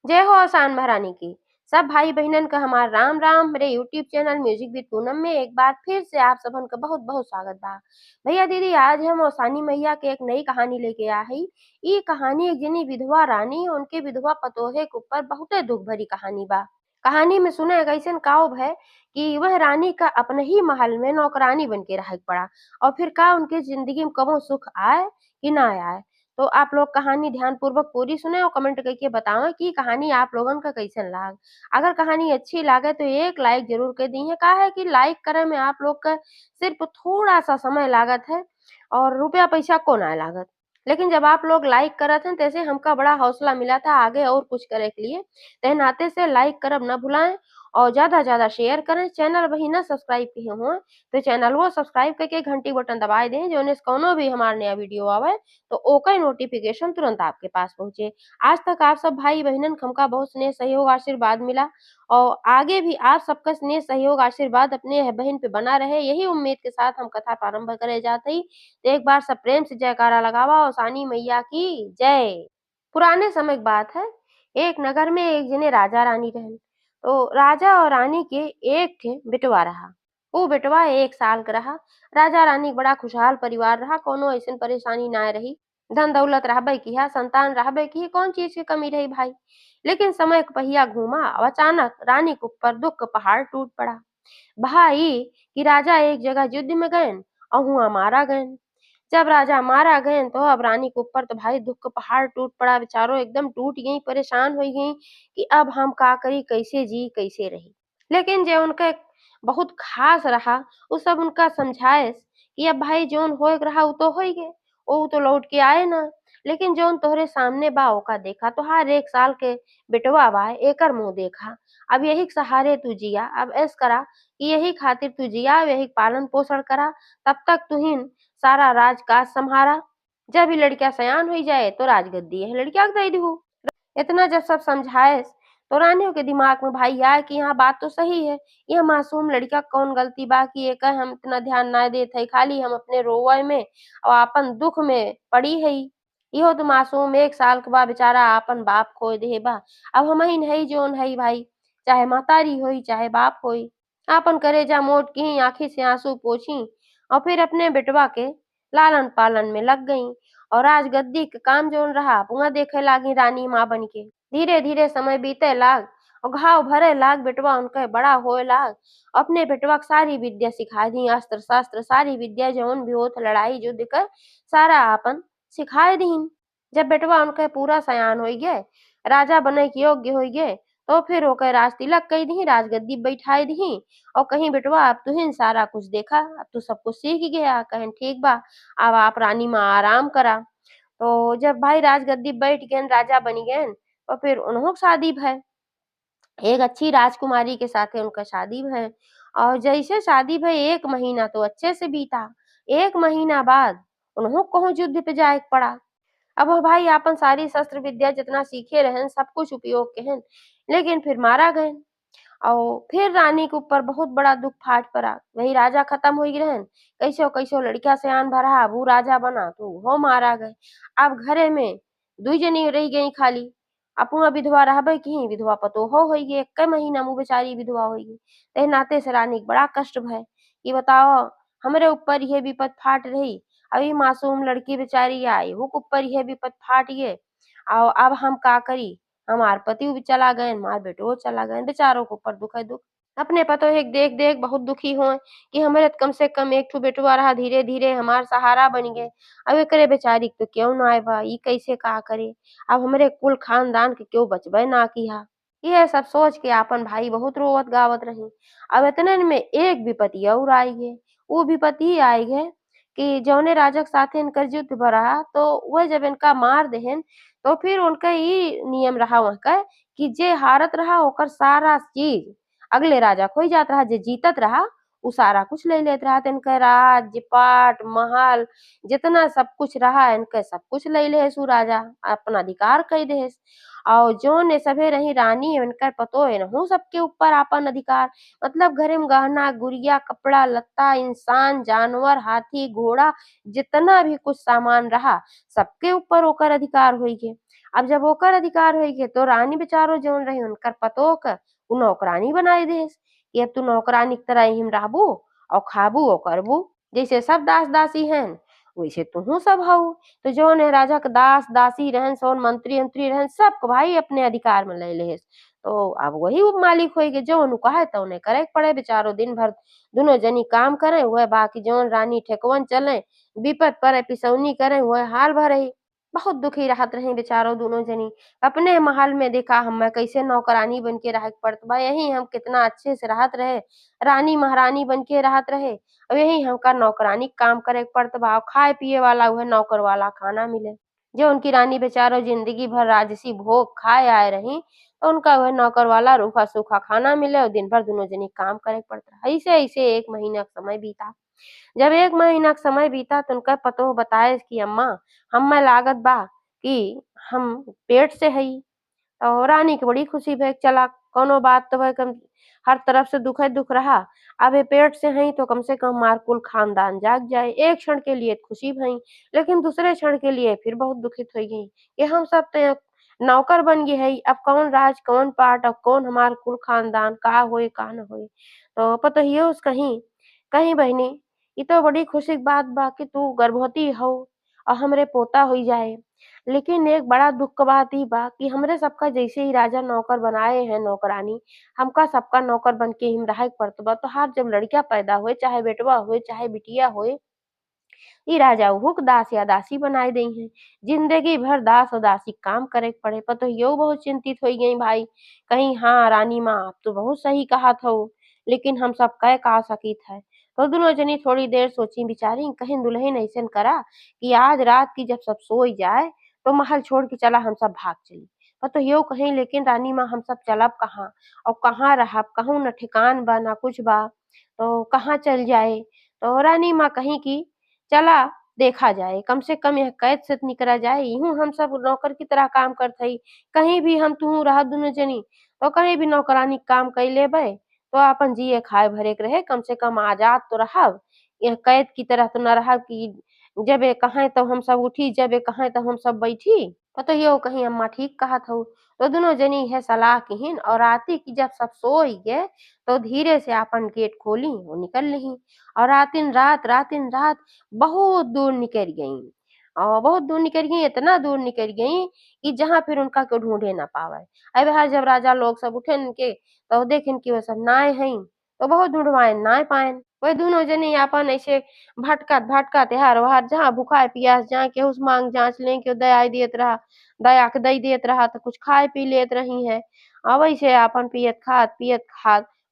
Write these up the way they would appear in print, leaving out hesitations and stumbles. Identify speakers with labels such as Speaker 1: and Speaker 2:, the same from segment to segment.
Speaker 1: जय हो आसान महारानी की। सब भाई बहनन का हमार राम राम। मेरे YouTube channel music with Poonam में एक बार फिर से आप सबन का बहुत बहुत स्वागत बा। भैया दीदी, आज हम ओसानी मैया के एक नई कहानी लेके आ हई। ई कहानी एक जनी विधवा रानी और उनके विधवा पतोहे के ऊपर बहुते दुख भरी कहानी बा। कहानी में सुने एक ऐसन काव है कि वह रानी का अपने ही महल में नौकरानी बन के रह पड़ा, और फिर का उनके जिंदगी में कबो सुख आए कि ना आए। तो आप लोग कहानी ध्यानपूर्वक पूरी सुने और कमेंट करके बतावें कि कहानी आप लोगन का कैसन लाग। अगर कहानी अच्छी लागे तो एक लाइक जरूर कर दी है। का है कि लाइक करे में आप लोग का सिर्फ थोड़ा सा समय लागत है और रुपया पैसा को ना लागत। लेकिन जब आप लोग लाइक करत हैं तैसे हमका बड़ा हौसला मिला था आगे और कुछ करे के लिए। ते नाते से लाइक करब ना भुलाएं और ज्यादा शेयर करें। चैनल वही ना सब्सक्राइब किए हुए तो चैनल वो सब्सक्राइब करके घंटी बटन दबाए दें, जो कोनो भी हमारे नया वीडियो आवे तो ओकर नोटिफिकेशन तुरंत आपके पास पहुंचे। आज तक आप सब भाई बहनन हमका बहुत स्नेह सहयोग आशीर्वाद मिला और आगे भी आप सबका स्नेह सहयोग आशीर्वाद अपने बहन पे बना रहे, यही उम्मीद के साथ हम कथा प्रारंभ करे जाते ही। तो एक बार सब प्रेम से जयकारा लगावा और सानी मैया की जय। पुराने समय की बात है। एक नगर में एक जने राजा रानी रहन। तो राजा और रानी के एक थे बेटवा रहा। वो बेटवा 1 साल का रहा। राजा रानी बड़ा खुशहाल परिवार रहा, कोनो ऐसन परेशानी ना रही। धन दौलत रहबे किया, संतान रहबे की, कौन चीज की कमी रही भाई। लेकिन समय का पहिया घूमा और अचानक रानी के ऊपर दुख का पहाड़ टूट पड़ा। भाई कि राजा एक जगह युद्ध में गए और हुआ मारा गए। जब राजा मारा गए तो अब रानी के ऊपर तो भाई दुख का पहाड़ टूट पड़ा। बेचारो एकदम टूट गई, परेशान हो गई कि अब हम का करी, कैसे जी कैसे रही। लेकिन जो उनका बहुत खास रहा वो सब उनका समझाए कि अब भाई जोन होए रहा वो तो हो ही गए, वो तो लौट के आए ना। लेकिन जोन तोहरे सामने बा ओका देखा, तो हर 1 साल के बेटवा बा एकर मुंह देखा। अब यही के सहारे तू जिया, अब ऐस करा कि यही खातिर तू जिया, यही पालन पोषण करा। तब तक तुहिन सारा राजकाज संभारा। जब ये लड़किया सयान हो जाए तो राजगद्दी है लड़किया के दे दू। इतना जब सब समझाए तो रानियों के दिमाग में भाई आए कि यहाँ बात तो सही है। यह मासूम लड़किया कौन गलती बा कि एक हम इतना ध्यान ना देते, खाली हम अपने रोवे में और अपन दुख में पड़ी है। इहो तो मासूम 1 साल के बा, बेचारा अपन बाप खो दे बा। अब हम ही नहीं जोन है भाई, चाहे महतारी होई चाहे बाप होई। आपन करेजा मोट की आंखी से आंसू पोछी और फिर अपने बेटवा के लालन पालन में लग गई। और राजगद्दी के काम जोन रहा पुआ देखे लागी रानी माँ बन के। धीरे धीरे समय बीते लाग और घाव भरे लाग, बेटवा उनके बड़ा होए लाग। अपने बेटवा के सारी विद्या सिखा दी, अस्त्र शस्त्र सारी विद्या जौन भी होत लड़ाई युद्ध कर सारा आपन सिखाए दीन। जब बेटवा उनके पूरा सयान हो गए, राजा बने के योग्य हो गए, तो फिर ओके राज तिलक कई दी, राजगद्दी बैठाई दी और कहीं बेटवा अब तुहिन सारा कुछ देखा, अब तू सब कुछ सीख गया। कहें ठीक बा, अब आप रानी माँ आराम करा। तो जब भाई राजगद्दी बैठ गए, राजा बनी गए, तो फिर उन्हों शादी भय एक अच्छी राजकुमारी के साथ उनका शादी भय। और जैसे शादी भय 1 महीना तो अच्छे से बीता। 1 महीना बाद उन्हों कहूँ युद्ध पे जाए पड़ा। अब वो भाई आपन सारी शस्त्र विद्या जितना सीखे रहन सब कुछ उपयोग के हैं, लेकिन फिर मारा गए। और फिर रानी के ऊपर बहुत बड़ा दुख फाट पड़ा। वही राजा खत्म हो रहन, कैसो कैसो लड़किया सयान भरा, अब ऊ राजा बना तो वो मारा गए। अब घरे में 2 जनी रह गई खाली। अपुआ विधवा रहबे की, विधवा पतोहो हो गई। 1 महीना मुँह बेचारी विधवा हो गई। ते नाते से रानी के बड़ा कष्ट भय कि बताओ हमरे ऊपर यह विपद फाट रही, अभी मासूम लड़की बेचारी आई वो ऊपर यह विपद फाट गए और अब हम का करी। हमार पति भी चला गए, हमार बेटो चला गए, बेचारों के ऊपर दुख है दुख। अपने पतोहे के देख देख बहुत दुखी हुए कि हमरे त कम से कम एक ठो बेटवा रहा, धीरे धीरे हमार सहारा बन गए। अब एकरे बेचारी के तो क्यों ना आए बा, ई कैसे का करे। अब हमरे कुल खानदान के क्यों बचबे ना किहा। यह सब सोच के आपन भाई बहुत रोवत गावत रही। अब इतने में एक विपत्ति और आई है। वो विपत्ति आई है कि जौने राजा के साथे इनकर युद्ध भरा, तो वह जब इनका मार देहन तो फिर उनका ई नियम रहा वहाँ का कि जे हारत रहा ओकर सारा चीज अगले राजा खोई जात रहा, जे जीतत रहा उ सारा कुछ ले लेत रहत इनके राज्य, पाट, महल जितना सब कुछ रहा इनके सब कुछ ले लेस उ राजा, अपन अधिकार कई देस। और जौन ए सभे रही रानी इनकर पतो एनहु सबके ऊपर आपन अधिकार, मतलब घरे में गहना, गुड़िया, कपड़ा लत्ता, इंसान, जानवर, हाथी, घोड़ा जितना भी कुछ सामान रहा सबके ऊपर ओकर अधिकार होई गे। अब जब ओकर अधिकार होई गे तो रानी बेचारो जौन रही उनकर पतोह क उ नौकरानी बनाई देस कि अब तू नौकरानी की तरह एहिम रहबू और खाबू और करबू। जैसे सब दास-दासी हन वैसे तुहू सब हऊ। तो जौन है राजा के दास-दासी रहन सौन मंत्री-अंतरी रहन सबके भाई अपने अधिकार में ले लेस। तो अब वही उ मालिक होई गे जौन उ कहे तौने करे के पड़े बेचारो दिन भर दुनो जनी काम करे उहे बाकी जौन रानी ठेकवन चले, विपत पड़े पिसौनी करे उहे हाल भरही। बहुत दुखी रहत रही बेचारो दोनों जनी। अपने महल में देखा हमें कैसे नौकरानी बन के रहे के पड़त बा, यही हम कितना अच्छे से रहत रहे, रानी महारानी बन के रहत रहे। अब यही हमका नौकरानी के काम करे के पड़त बा और खाए पिए वाला उहे नौकर वाला खाना मिले। जो उनकी रानी बेचारो जिंदगी भर राजसी भोग खाए आए रही, तो उनका वह नौकर वाला रूखा-सूखा खाना मिले और दिन भर दोनों जनी काम करे के पड़त रहे। ऐसे-ऐसे 1 महीना का समय बीता। जब 1 महीना का समय बीता तो उनका पतोह बताए कि अम्मा हमें लागत बा कि हम पेट से हई। तो रानी के बड़ी खुशी भई चला कौनो बात तो भाई कम हर तरफ से दुख है दुख रहा। अब ये पेट से हई तो कम से कम हमार कुल खानदान जाग जाए। एक क्षण के लिए खुशी भई, लेकिन दूसरे क्षण के लिए फिर बहुत दुखित हो गई कि हम सब तो नौकर बन गए हई, अब कौन राज कौन पाट अब कौन हमार कुल खानदान का होई का न होई। तो पतोहियो से कहीं, कहीं बहिनी ई तो बड़ी खुशी की बात बा कि तू गर्भवती हऊ और हमरे पोता होई जाए। लेकिन एक बड़ा दुःख क बात ई बा कि हमरे सबका जैसे ही राजा नौकर बनाए हैं नौकरानी, हमका सबका नौकर बन के हिम रहे के पड़त बा। तोहार जब लड़का पैदा होए, चाहे बेटवा होए, चाहे बिटिया होए, ई राजा ओहू के दास या दासी बनाए देई हैं। जिंदगी भर दास और दासी के काम करे के पड़े। पतोहियो बहुत चिंतित होई गई भाई। कहीं हाँ रानी माँ आप तो बहुत सही कहत हऊ, लेकिन हम सब कह का सकीत है। तो दुनो जनी थोड़ी देर सोची विचारी कहीं दुल्हन अइसन करा कि आज रात की जब सब सोई जाए तो महल छोड़ के चला हम सब भाग चली। पतोहियो कहीं लेकिन रानी माँ हम सब चलब कहाँ और कहाँ रहब, कहूँ न ठिकान बा ना कुछ बा, तो कहाँ चल जाए। तो रानी माँ कहीं कि चला देखा जाए, कम से कम यह कैद से त निकला जाए, यूँ हम सब नौकर की तरह काम करत हई। कहीं भी हम तुहू रहब दुनो जनी, तो कहीं भी नौकरानी के काम कई लेबै, तो आपन जिए खाए भरे के रहे, कम से कम आज़ाद तो रहब। यह कैद की तरह तो न रहब कि जबे कहें तब हम सब उठी, जबे कहें तब हम सब बैठी। पतोहियो कहीं अम्मा ठीक कहत हऊ। तो दुनो जनी यह सलाह किहिन और राती की जब सब सोई गे, तो धीरे से आपन गेट खोली और निकल लिही और रातिन रात बहुत दूर निकल गईं। और बहुत दूर निकल गईं, इतना दूर निकल गईं कि जहाँ फिर उनका केहू ढूँढे ना पावै। अब हर जब राजा लोग सब उठिन के तो देखिन कि वो सब नाय हईं, तो बहुत ढूँढवाइन नाय पाइन। वही दुनो जनी आपन ऐसे भटकत एहर-ओहर जहाँ भूखाए-पियास जहाँ केहू से माँग जाँच लें, केहू दया के दई देत रहा तो कुछ खाए पी लेत रही हैं। वैसे आपन पियत खात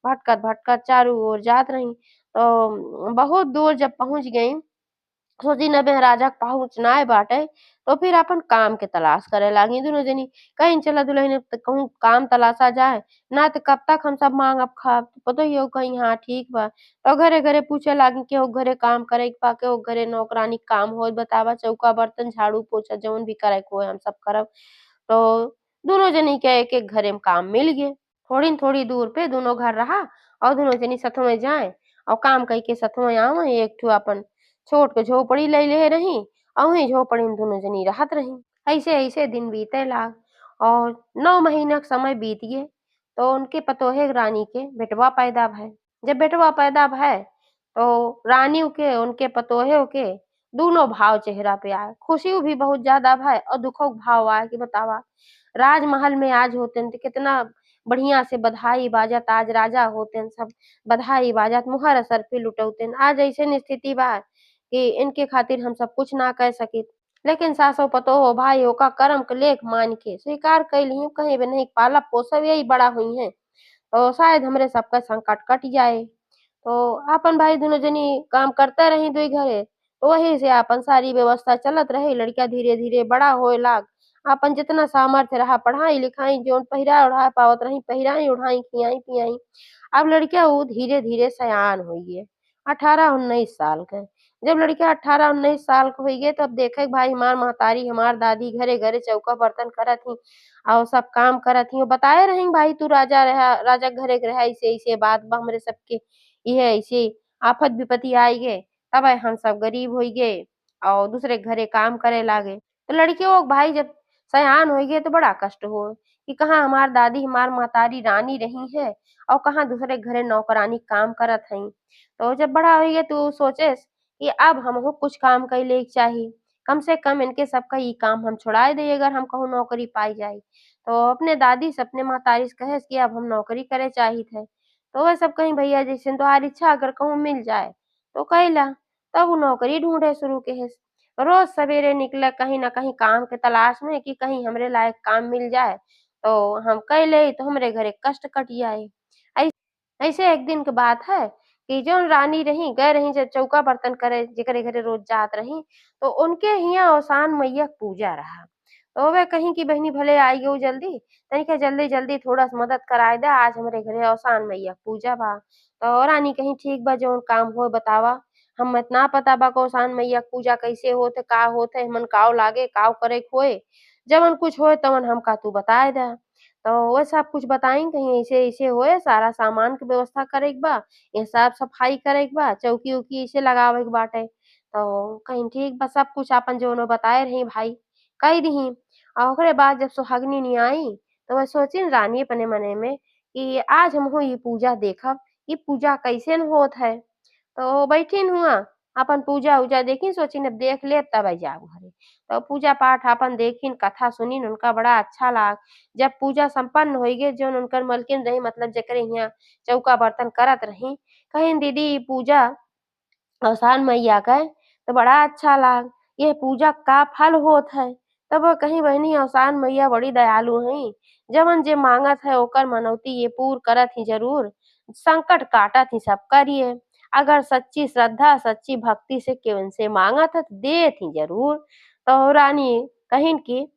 Speaker 1: भटकत चारों ओर जात रहीं। तो बहुत दूर जब पहुँच गईं, सोची न बे राजा के पहुँचनाए बाटे, तो फिर अपन काम के तलाश करे लागी दुनो जनी। कहीं चला दुल्हन त कहूँ काम तलाशा जाए, ना त कब तक हम सब माँगब खाब। पतोहियो कहीं हाँ ठीक बा। तो घरे-घरे पूछे लागी केहू के घरे काम करे के बा, केहू के घरे नौकरानी के काम होत बतावा, चौका बर्तन झाड़ू पोछा जौन भी करे के होए हम सब करब। तो दोनों जनी के एक-एक घरे में काम मिल गे। थोड़ी दूर पे दोनों घर रहा और दोनों जनी सथुए जाएँ और काम कई के सथुए आवैं। एक ठो अपन छोट के झोपड़ी लइले रहीं और वहीं झोपड़ी में दोनों जनी रहत रहीं। ऐसे-ऐसे दिन बीते लाग और 9 महीना के समय बीत गे, तो उनके पतोहे रानी के बेटवा पैदा भय। जब बेटवा पैदा भय, तो रानी के उनके पतोहे के दोनों भाव चेहरा पे आए। खुशियों भी बहुत ज़्यादा भय और दुखों के भाव आए कि बतावा। राजमहल में आज होतन तो कितना बढ़िया से बधाई बाजत, आज राजा होतन सब बधाई बाजत, मुहर असरफी लुटौतन। आज अइसन स्थिति बा कि इनके खातिर हम सब कुछ ना कह सकित। लेकिन सासो पतोहो भाई ओका कर्म के लेख मान के स्वीकार कइलीं, कहीं भी नहीं पालब पोसब यही बड़ा हुई हैं, तो शायद हमरे सबका संकट कट जाए। तो आपन भाई दुनो जनी काम करते रहीं दुई घरे, तो वही से आपन सारी व्यवस्था चलत रहे। लड़का धीरे-धीरे बड़ा होए लाग। आपन जेतना सामर्थ्य रहा पढ़ाई-लिखाई जौन पहिरा-ओढ़ा पावत रहीं, पहिराई ओढ़ाई, खियाई-पियाई। अब लड़किया उ धीरे-धीरे सयान होइगे, 18-19 साल क। जब लड़किया 18-19 साल क होइगे तब देखे के भाई हमार महतारी, हमार दादी घरे-घरे चौका बर्तन करत हिं और सब काम करत हिं। बताए रहिन भाई तू राजा के घरे के रहा अइसे-अइसे बात बा हमरे सबके, इहे अइसे आफत विपत्ति आइगे, तबे हम सब गरीब होइगे और दूसरे के घरे काम करे लागे। तो लड़कियों के भाई जब सयान होइगे तो बड़ा कष्ट होए कि कहाँ हमार दादी, हमार महतारी रानी रही हैं और कहाँ दूसरे के घरे नौकरानी काम करत हईं। तो जब बड़ा होइगे तो सोचेस कि अब हमहू कुछ काम कइले के चाही। कम से कम इनके सबका ई काम हम छोड़ाए देई अगर हम कहूँ नौकरी पाई जाई। तो अपने दादी से, अपने महतारी से कहेस कि अब हम नौकरी करे चाहित है। तो वह सब कहीं भैया जइसन तोहार इच्छा अगर कहूँ मिल जाए तो कइला। तब उ नौकरी ढूँढे शुरू केहेस। रोज सवेरे निकले कहीं न कहीं काम के तलाश में कि कहीं हमरे लायक काम मिल जाए, तो हम कइ लेई तो हमरे घरे कष्ट कट जाए। ऐ ऐसे एक दिन के बात है कि जौन रानी रहीं, गए रहीं जब चौका बर्तन करे जेकरे घरे रोज जात रहीं, तो उनके हियाँ औसान मैया के पूजा रहा। तो वे कहीं कि बहिनी भले आइयो जल्दी, तनिका जल्दी-जल्दी थोड़ा-सा मदद कराए दा, आज हमरे घरे औसान मैया के पूजा बा। तो रानी कहीं ठीक बा जौन काम होए बतावा। हमत ना पता बा कौसान मैया के पूजा कैसे होत है, का होत है, एमन काव लागे, काव करे के होए। जवन कुछ होए तवन हमका तू बताए दा। तो वो सब कुछ बताईं कहीं ऐसे-ऐसे होए, सारा सामान के व्यवस्था करे के बा, ये साफ-सफाई करे के बा, चौकी-ओकी ऐसे लगावे के बाटे। तो कहीं ठीक बा सब कुछ आपन जौन बताए रहीं भाई, कई दिहिन। और ओकरे बाद जब सुहागिनी आई, तो वह सोचिन रानी अपने मने में कि आज हमहू ई पूजा देखब, ई पूजा कैसेन होत है। तो बैठिन हुआं, आपन पूजा-ऊजा देखिन सोचिन अब देख लेब तबे जाब घरे। तो पूजा-पाठ आपन देखिन, कथा सुनिन उनका बड़ा अच्छा लाग। जब पूजा संपन्न होइगे जौन उनकर मलकिन रहीं मतलब जेकरे हियाँ चौका बर्तन करत रहीं, कहिन दीदी ई पूजा औसान मैया कय तो बड़ा अच्छा लाग। ये पूजा का फल होत है? तब वो कहीं बहिनी औसान मैया बड़ी दयालु हईं। जवन जे मांगत है ओकर मनौती ये पूर करत ही जरूर। संकट काटत ही सबकर ये। अगर सच्ची श्रद्धा, सच्ची भक्ति से केहू इनसे मांगत है तो देत ही जरूर। तो रानी कहिन कि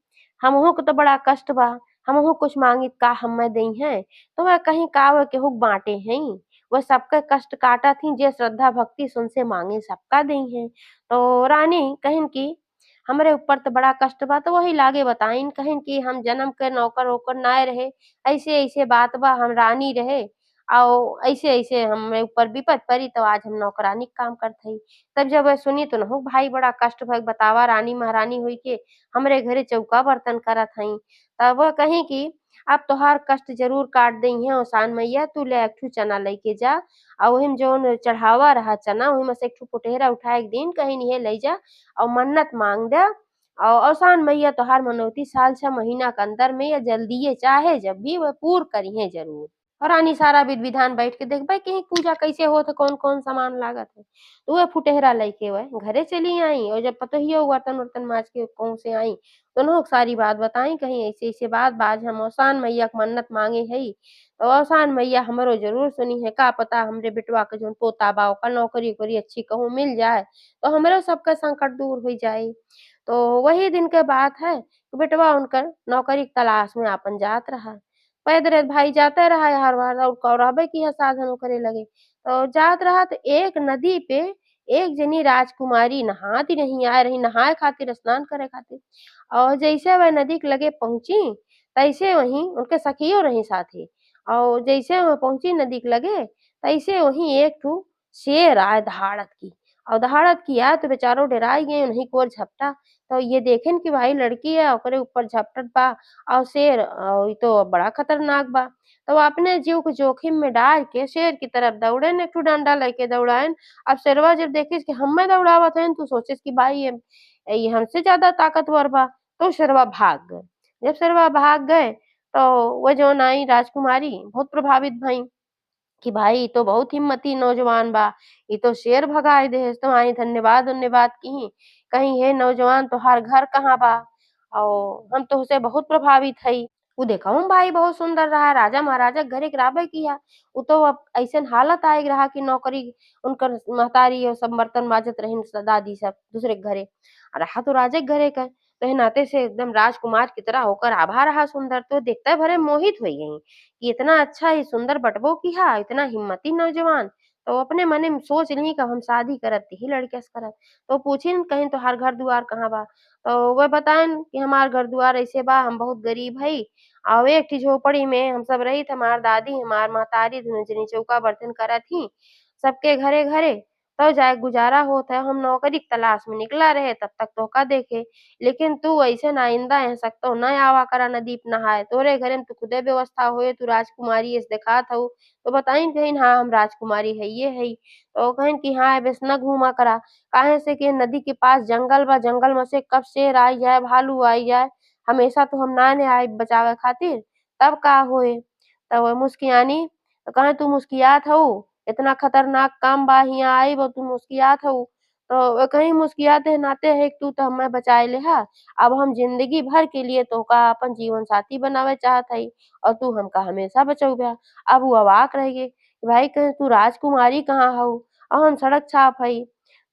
Speaker 1: हमहू के तो बड़ा कष्ट बा, हमहू कुछ मांगित का हम्मे देई हैं? तो वह कहीं का वह केहू के बाँटे हईं? वह सबके कष्ट काटत ही जे श्रद्धा भक्ति से उनसे मांगे सबका देई हैं। तो रानी कहिन कि हमरे ऊपर तो बड़ा कष्ट बा तो वही लागे बताईन कहिन कि हम जन्म के नौकर-ओकर नाय रहे, ऐसे-ऐसे बात बा हम रानी रहे और ऐसे-ऐसे हमरे ऊपर विपत पड़ी तो आज हम नौकरानी के काम करत हई। तब जब वह सुनी तो उन्हु के भाई बड़ा कष्ट भइल बतावा रानी महारानी होई के हमरे घरे चौका बर्तन करत हईं। तब वह कहीं कि अब तोहार कष्ट जरूर काट देई हैं औसान मैया तू ले एक ठो चना लइके जा और ओहिम जौन चढ़ावा रहा चना ओहिमा से एक ठो पुटेरा उठाए के दिन कहिन इहे लई जा और मन्नत मांग दे और औसान मैया तोहार मनौती साल 6 महीना के अंदर में या जल्दीए चाहे जब भी वह पूर करिहें जरूर। और रानी सारा विधि-विधान बैठ के देखबे कि पूजा कैसे होत है, कौन-कौन सामान लागत है। तो वह फुटेहरा लइके वह घरे चली आई और जब पतोहियो बर्तन-उर्तन माँज के कहूँ से आई, तो उन्हों के सारी बात बताई कहीं ऐसे-ऐसे बात बा आज हम औसान मैया के मन्नत मांगे हई, तो औसान मैया हमरो जरूर सुनी है, का पता हमरे बेटवा के जौन पोता बा ओकर नौकरी-ओकरी अच्छी कहूँ मिल जाए, तो हमरो सबके संकट दूर हो जाई। तो वही दिन के बात है कि बेटवा उनकर नौकरी के तलाश में आपन जात रहा। पैदरे भाई जाते रहा हर-बार और कौराबे की है साधन करे लगे। तो जात रहा तो एक नदी पे एक जनी राजकुमारी नहात ही रही, आए रही नहाए खातिर, स्नान करे खातिर। और जैसे वह नदी के लगे पहुँची, तैसे वहीं उनके सखियो रहीं साथे। और जैसे वहाँ पहुँची नदी के लगे, तैसे वहीं एक ठो शेर आए दहाड़त की। और दहाड़त की आए तो बेचारो डेराई गए, उन्हीं की ओर झपटा। तो ये देखेन कि भाई लड़की है, ओकरे ऊपर झपटत बा और शेर ई तो बड़ा खतरनाक बा। तो वो अपने जीव को जोखिम में डाल के शेर की तरफ दौड़ेन, एक ठो डंडा लेके दौड़ाएन। अब शेरवा जब देखिस कि हम्मे दौड़ावत हइन तो सोचिस कि भाई ये हमसे ज़्यादा ताकतवर बा, तो शेरवा भाग गए। जब शेरवा भाग गए, तो वो जौन आई राजकुमारी बहुत प्रभावित भईं कि भाई ई तो बहुत हिम्मती नौजवान बा, ई तो शेर भगाए देहस। तो माई धन्यवाद-उन्यवाद किहीं, कहीं हे नौजवान तोहार घर कहाँ बा? और हम तोहसे बहुत प्रभावित हई। उ देखहु भाई बहुत सुंदर रहा, राजा महाराजा के घरे के रहबे किया। उ तो अब अइसन हालत आए रहा कि नौकरी उनकर महतारी और सब बर्तन मांजत रहिन दादी सब दूसरे के घरे। रहा तो राजा के घरे क। तो एह नाते से एकदम राजकुमार की तरह होकर आभा रहा सुंदर, तो देखते भरे मोहित हुई गईं कि इतना अच्छा ई सुंदर बटबो किहा, इतना हिम्मती नौजवान। तो अपने मने में सोच रही कि अब हम शादी करत यही लड़के से करब। तो पूछिन कहिन तोहार घर-दुआर कहाँ बा? तो वह बताइन कि हमार घर-दुआर अइसे बा, हम बहुत गरीब हई और एक ठे झोपड़ी में हम सब रहित, हमार दादी, हमार महतारी दुनो जनी चौका बर्तन करत ही, सबके घरे-घरे। तौ जाके गुजारा होत है। हम नौकरी की तलाश में निकला रहे तब तक तोहका देखे। लेकिन तू अइसन आइंदा एह सकतौ न आवा करा नदी पे नहाए। तोहरे घरे में तो खुदे व्यवस्था होए, तू राजकुमारी अइसे देखात हऊ। तो बताइन कहिन हाँ, हम राजकुमारी हइये हई। तो कहिन कि हाँ, एबेस न घूमा करा। काहे से कि नदी के पास जंगल बा, जंगल में से कब शेर आई जाए, भालू आई जाए। हमेशा तो हम नाने आइब बचावे खातिर, तब का होए। तब वह मुस्कियानी, तो कहे तू मुस्कियात हऊ, इतना खतरनाक काम बा हियाँ आइब और तू मुस्कियात हऊ। तो कहीं मुस्कियात है नाते है कि तू तो हमें बचाए लेहा। अब हम जिंदगी भर के लिए तोहका अपन जीवन साथी बनावे चाहत हई और तू हमका हमेशा बचौबे। अब उ अवाक रह गे, भाई कहे तू राजकुमारी कहाँ हऊ और हम सड़क छाप हई।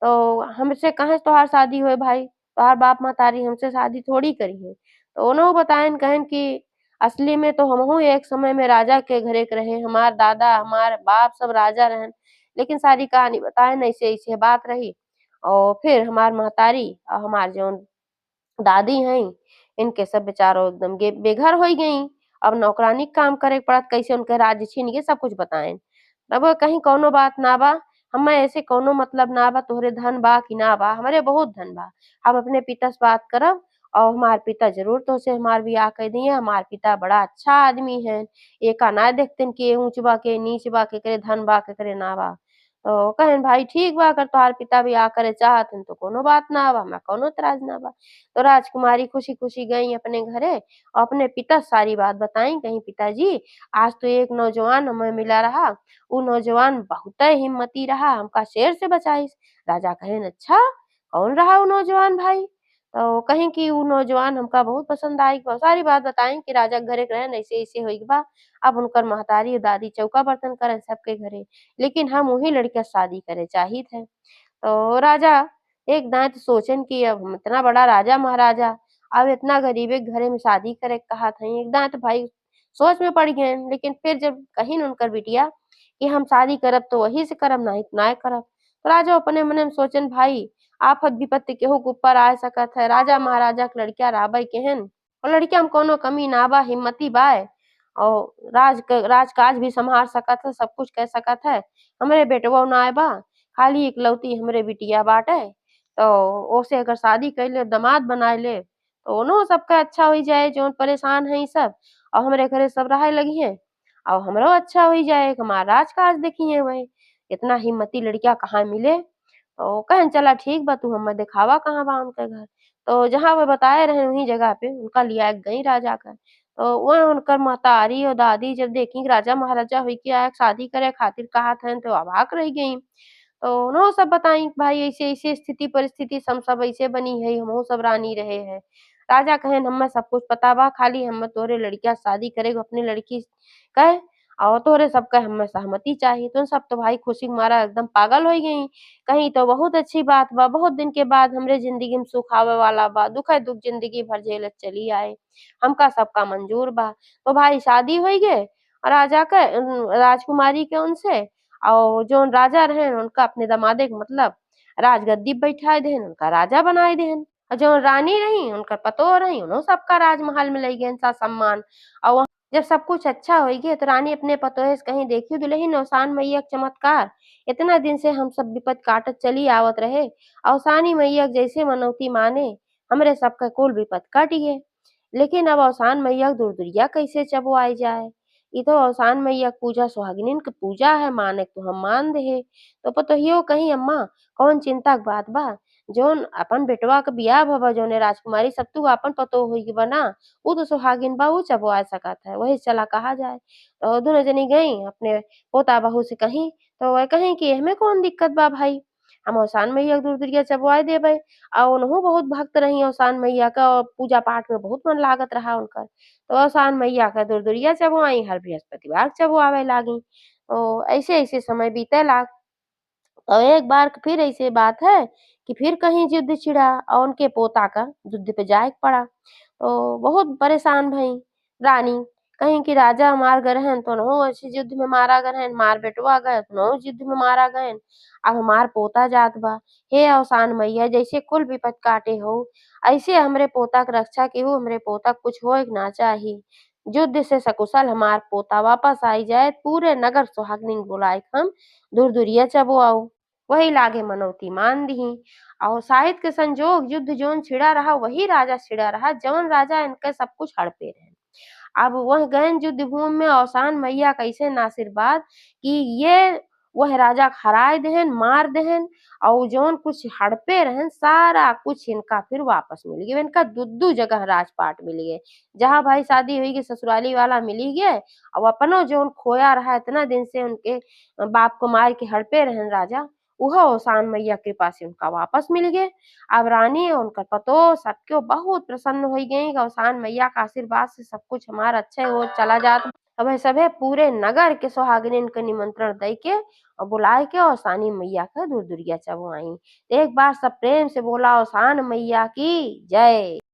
Speaker 1: तो हमसे काहे तोहार शादी होए भाई? तोहार बाप महतारी हमसे शादी थोड़ी करी है। तो ओनहु बताइन कहिन कि असली में तो हमहू एक समय में राजा के घरे के रहे। हमार दादा, हमार बाप सब राजा रहन। लेकिन सारी कहानी बताइन अइसे-अइसे बात रही। और फिर हमार महतारी और हमार जौन दादी हईं, इनके सब बेचारो एकदम बेघर होइ गईं। अब नौकरानी के काम करे के पड़त, कैसे उनके राज्य छीन के सब कुछ बताएँ। तब कहीं कौनो बात ना बा, हमें ऐसे कौनो मतलब ना बा, तोहरे धन बा कि ना बा, हमरे बहुत धन बा। हम अपने पिता से बात करब और हमार पिता ज़रूर तोहसे हमार बियाह कर दिए। हमार पिता बड़ा अच्छा आदमी हैं, एका ना देखतिन कि ऊँच बा के नीच बा, केकरे धन बा केकरे ना बा। तो कहिन भाई ठीक बा, अगर तोहार पिता बियाह करे चाहत हन तो कोनो बात ना बा, हमें कौनो एतराज ना बा। तो राजकुमारी खुशी-खुशी गईं अपने घरे और अपने पिता से सारी बात बताईं। कहीं पिताजी, आज तो एक नौजवान हमें मिला रहा, उ नौजवान बहुतै हिम्मती रहा, हमका शेर से बचाइस। राजा कहिन अच्छा, कौन रहा उ नौजवान भाई? तो कहीं कि उ नौजवान हमका बहुत पसंद आई। बहुत सारी बात बताईं कि राजा के घरे रहन अइसे-अइसे होइक बा। अब उनकर महतारी और दादी चौका बर्तन करन सबके घरे। लेकिन हम उही लड़के से शादी करे चाहित हैं। तो राजा एक दाँत सोचन कि अब हम इतना बड़ा राजा महाराजा, अब इतना गरीबे के घरे में शादी करे के कहत हईं। एक दाँत भाई सोच में पड़ गयन। लेकिन फिर जब कहिन उनकर बिटिया कि हम शादी करब तो वही से करब नाही त नाय करब। तो राजा अपने मने में सोचन भाई आफत-विपत्ति केहू के ऊपर आए सकत है। राजा महाराजा के लड़किया रहबै केहेन और लड़किया में कोनो कमी ना बा, हिम्मती बाए और राजकाज भी संभाल सकत है, सब कुछ कर सकत है। हमरे बेटवो नाय बा, खाली इकलौती हमरे बिटिया बाटे। तो ओसे अगर शादी कर ले, दामाद बनाए ले, तो ओनो सबके अच्छा होई जाए जौन परेशान हईं सब और हमरे घरे सब रहे लगिहें और हमरो अच्छा होई जाए, हमार राजकाज देखिहें वै। इतना हिम्मती लड़किया कहाँ मिले? तो कहेन चला ठीक बा, तू हमें देखावा कहाँ बा उनके घर। तो जहाँ वो बताए रहें वहीं जगह पे उनका लियाए के गईं राजा के। तो वह उनकर महतारी और दादी जब देखी कि राजा महाराजा होइके आए शादी करे खातिर कहत हन तो अवाक रह गईं। तो उन्हों सब बताई भाई ऐसे-ऐसे स्थिति परिस्थिति हम सब ऐसे बनी है, हमहू सब रानी रहे हैं। राजा कहेन हमें सब कुछ पता बा, खाली हमें तोहरे लड़किया से शादी करेके अपनी लड़की कहे और तोहरे सबके हमें सहमति चाही। तो सब तो भाई खुशी के मारा एकदम पागल हो गईं। कहीं तो बहुत अच्छी बात बा, बहुत दिन के बाद हमरे ज़िंदगी में सुख आवे वाला बा, दुख-दुख ज़िंदगी भर झेलत चली आए। हमका सबका मंजूर बा। तो भाई शादी होई गे और राजा के राजकुमारी के उनसे और जौन राजा रहेन उनका अपने दमादे के मतलब राजगद्दी पे बैठाए देहन, उनका राजा बनाए देहन। और जौन रानी रहीं, उनकर पतोह रहीं, उन्हों सबका राजमहल में लई गयन सा-सम्मान। और वहाँ जब सब कुछ अच्छा होई गे तो रानी अपने पतोहे से कहीं देखी दुलहिन औसान मैया के चमत्कार। इतना दिन से हम सब विपद काटत चली आवत रहे, औसानी मैया के जैसे मनौती माने, हमरे सबके कुल विपद कट गे। लेकिन अब औसान मैया के दुरदुरिया कैसे चबुआई जाए? ई तो औसान मैया के पूजा सुहागिनिन के पूजा है, माने के तो हम मान देहे। तो पतोहियो कहीं अम्मा कौन चिंता के बात बा? जौन अपन बेटवा के बियाह भव जौने राजकुमारी सब तू आपन पतोह होइके बना, उ तो सुहागिन बा, उ चबुआ सकत है, वही चला कहा जाए। तो दुनो जनी गईं अपने पोता-बहू से कहीं, तो वह कहीं कि एहमे कौन दिक्कत बा भाई? हम औसान मैया के दुरदुरिया चबुआए देबै। और ओनहु बहुत भक्त रहीं औसान मैया क और पूजा-पाठ में बहुत मन लागत रहा उनकर। तो औसान मैया के दुरदुरिया चबुआई, हर बृहस्पतिवार चबुआवे लागी। तो ऐसे-ऐसे समय बीते ला। और एक बार फिर ऐसे बात है कि फिर कहीं युद्ध छिड़ा और उनके पोता का युद्ध पे जाए के पड़ा। तो बहुत परेशान भईं रानी, कहीं कि राजा हमार गरहन तो नहुँ ऐसे युद्ध में मारा गरहन, हमार बेटवा गए तो नहुँ युद्ध में मारा गयन, अब हमार पोता जात बा। हे अवसान मैया जैसे कुल विपत काटे हो, ऐसे हमरे पोता के रक्षा केहू हमरे पोता के कुछ होए के ना चाही। युद्ध से सकुशल हमार पोता वापस आई जाए, पूरे नगर सुहागिन बुलाए के हम दूर-दूरिया चबुआऊ। वही लागे मनौती मान दीहीं। और साहित्य के संजोग युद्ध जौन छिड़ा रहा वही राजा छिड़ा रहा, जौन राजा इनके सब कुछ हड़पे रहे। अब वह गहन युद्ध भूमि में अवसान मैया कैसे आशीर्वाद कि ये वह राजा के हराए देहन, मार देहन और जौन कुछ हड़पे रहन सारा कुछ इनका फिर वापस मिल गए। इनका दुद्दू जगह राजपाट मिल गए। जहाँ भाई शादी हुई कि ससुराली वाला मिल ही गए और अपनो जौन खोया रहा इतना दिन से उनके बाप को मार के हड़पे रहन राजा, उहो अवसान मैया कृपा से उनका वापस मिल गए। अब रानी और उनकर पतोह सबके बहुत प्रसन्न हो गई कि अवसान मैया का आशीर्वाद से सब कुछ हमारा अच्छे हो चला जात। अब सभे पूरे नगर के सुहागिन के निमंत्रण दई के और बुलाए के अवसानी मैया का दूर-दूरिया चबुआई। एक बार सब प्रेम से बोला अवसान मैया की जय।